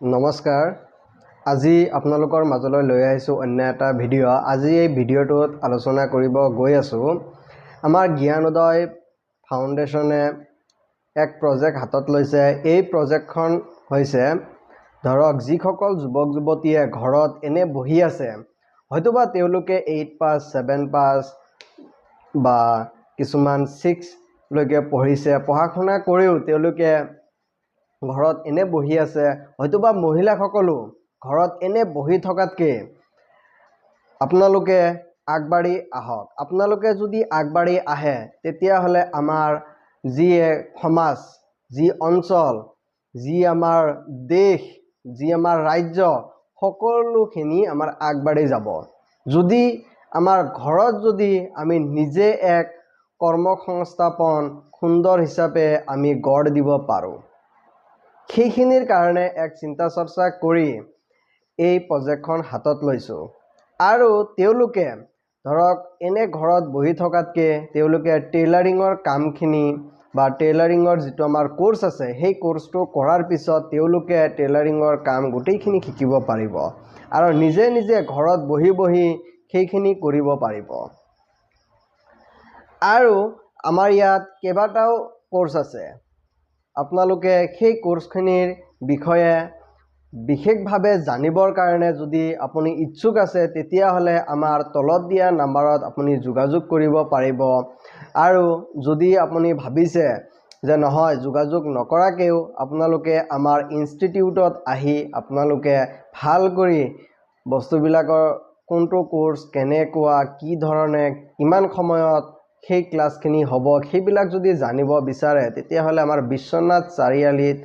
নমস্কাৰ। আজি আপোনালোকৰ মাজলৈ লৈ আহিছোঁ অন্য এটা ভিডিঅ'। আজি এই ভিডিঅ'টোত আলোচনা কৰিব গৈ আছোঁ আমাৰ জ্ঞানোদয় ফাউণ্ডেশ্যনে এক প্ৰজেক্ট হাতত লৈছে। এই প্ৰজেক্টখন হৈছে ধৰক যিসকল যুৱক যুৱতীয়ে ঘৰত এনে বহি আছে, হয়তোবা তেওঁলোকে 8 পাছ 7 পাছ বা কিছুমান 6 লৈকে পঢ়িছে, পঢ়া শুনা কৰিও তেওঁলোকে ঘৰত এনে বহি আছে। হয়তোবা মহিলাসকলো ঘৰত এনে বহি থকাতকৈ আপোনালোকে আগবাঢ়ি আহক। আপোনালোকে যদি আগবাঢ়ি আহে তেতিয়াহ'লে আমাৰ যি সমাজ, যি অঞ্চল, যি আমাৰ দেশ, যি আমাৰ ৰাজ্য, সকলোখিনি আমাৰ আগবাঢ়ি যাব। যদি আমাৰ ঘৰত যদি আমি নিজে এক কৰ্মসংস্থাপন সুন্দৰ হিচাপে আমি গঢ় দিব পাৰোঁ, সেইখিনিৰ কাৰণে এক চিন্তা চৰ্চা কৰি এই প্ৰজেক্টখন হাতত লৈছোঁ। আৰু তেওঁলোকে ধৰক এনে ঘৰত বহি থকাতকৈ তেওঁলোকে টেইলাৰিঙৰ কামখিনি বা টেইলাৰিঙৰ যিটো আমাৰ কোৰ্চ আছে, সেই কোৰ্চটো কৰাৰ পিছত তেওঁলোকে টেইলাৰিঙৰ কাম গোটেইখিনি শিকিব পাৰিব আৰু নিজে নিজে ঘৰত বহি বহি সেইখিনি কৰিব পাৰিব। আৰু আমাৰ ইয়াত কেইবাটাও কোৰ্চ আছে। আপোনালোকে সেই কোৰ্চখিনিৰ বিষয়ে বিশেষভাৱে জানিবৰ কাৰণে যদি আপুনি ইচ্ছুক আছে, তেতিয়াহ'লে আমাৰ তলত দিয়া নাম্বাৰত আপুনি যোগাযোগ কৰিব পাৰিব। আৰু যদি আপুনি ভাবিছে যে নহয়, যোগাযোগ নকৰাকৈও আপোনালোকে আমাৰ ইনষ্টিটিউটত আহি আপোনালোকে ভাল কৰি বস্তুবিলাকৰ কোনটো কোৰ্চ, কেনেকুৱা, কি ধৰণে, কিমান সময়ত সেই ক্লাছখিনি হ'ব, সেইবিলাক যদি জানিব বিচাৰে, তেতিয়াহ'লে আমাৰ বিশ্বনাথ চাৰিআলিত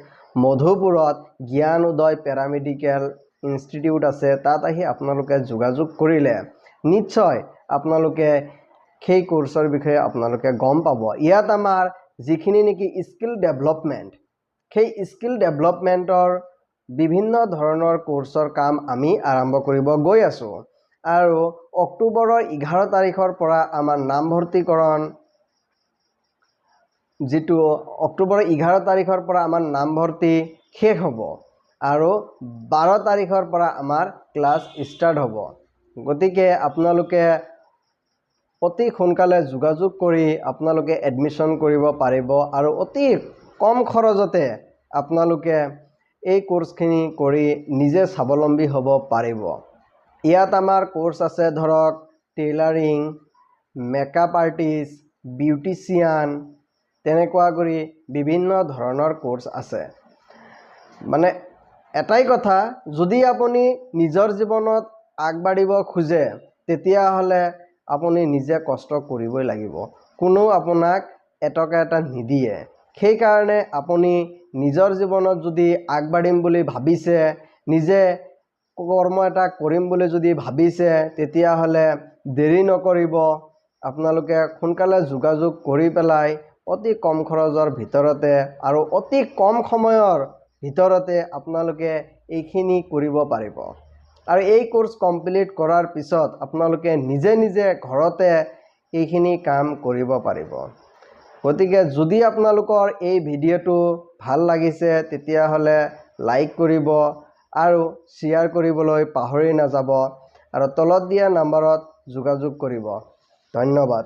মধুপুৰত জ্ঞানোদয় পেৰামেডিকেল ইনষ্টিটিউট আছে। তাত আহি আপোনালোকে যোগাযোগ কৰিলে নিশ্চয় আপোনালোকে সেই কোৰ্চৰ বিষয়ে আপোনালোকে গম পাব। ইয়াত আমাৰ যিখিনি নেকি স্কিল ডেভেলপমেণ্ট, সেই স্কিল ডেভেলপমেণ্টৰ বিভিন্ন ধৰণৰ কোৰ্চৰ কাম আমি আৰম্ভ কৰিব গৈ আছোঁ। আৰু অক্টোবৰৰ 11 তাৰিখৰ পৰা আমাৰ নামভৰ্তিকৰণ, যিটো অক্টোবৰৰ 11 তাৰিখৰ পৰা আমাৰ নামভৰ্তি শেষ হ'ব আৰু 12 তাৰিখৰ পৰা আমাৰ ক্লাছ ষ্টাৰ্ট হ'ব। গতিকে আপোনালোকে অতি সোনকালে যোগাযোগ কৰি আপোনালোকে এডমিশ্যন কৰিব পাৰিব আৰু অতি কম খৰচতে আপোনালোকে এই কোৰ্চখিনি কৰি নিজে স্বাৱলম্বী হ'ব পাৰিব। ইয়াত আমাৰ কোৰ্চ আছে ধৰক টেইলাৰিং, মেকআপ আৰ্টিষ্ট, বিউটিচিয়ান, তেনেকুৱা কৰি বিভিন্ন ধৰণৰ কোৰ্চ আছে। মানে এটাই কথা, যদি আপুনি নিজৰ জীৱনত আগবাঢ়িব খোজে, তেতিয়াহ'লে আপুনি নিজে কষ্ট কৰিবই লাগিব। কোনো আপোনাক এটকা এটা নিদিয়ে। সেইকাৰণে আপুনি নিজৰ জীৱনত যদি আগবাঢ়িম বুলি ভাবিছে, নিজে কৰ্ম এটা কৰিম বুলি যদি ভাবিছে, তেতিয়াহ'লে দেৰি নকৰিব। আপোনালোকে সোনকালে যোগাযোগ কৰি পেলাই অতি কম খৰচৰ ভিতৰতে আৰু অতি কম সময়ৰ ভিতৰতে আপোনালোকে এইখিনি কৰিব পাৰিব। আৰু এই কোৰ্চ কমপ্লিট কৰাৰ পিছত আপোনালোকে নিজে নিজে ঘৰতে এইখিনি কাম কৰিব পাৰিব। গতিকে যদি আপোনালোকৰ এই ভিডিঅ'টো ভাল লাগিছে, তেতিয়াহ'লে লাইক কৰিব আৰু শ্বেয়াৰ কৰিবলৈ পাহৰি নাযাব আৰু তলত দিয়া নাম্বাৰত যোগাযোগ কৰিব। ধন্যবাদ।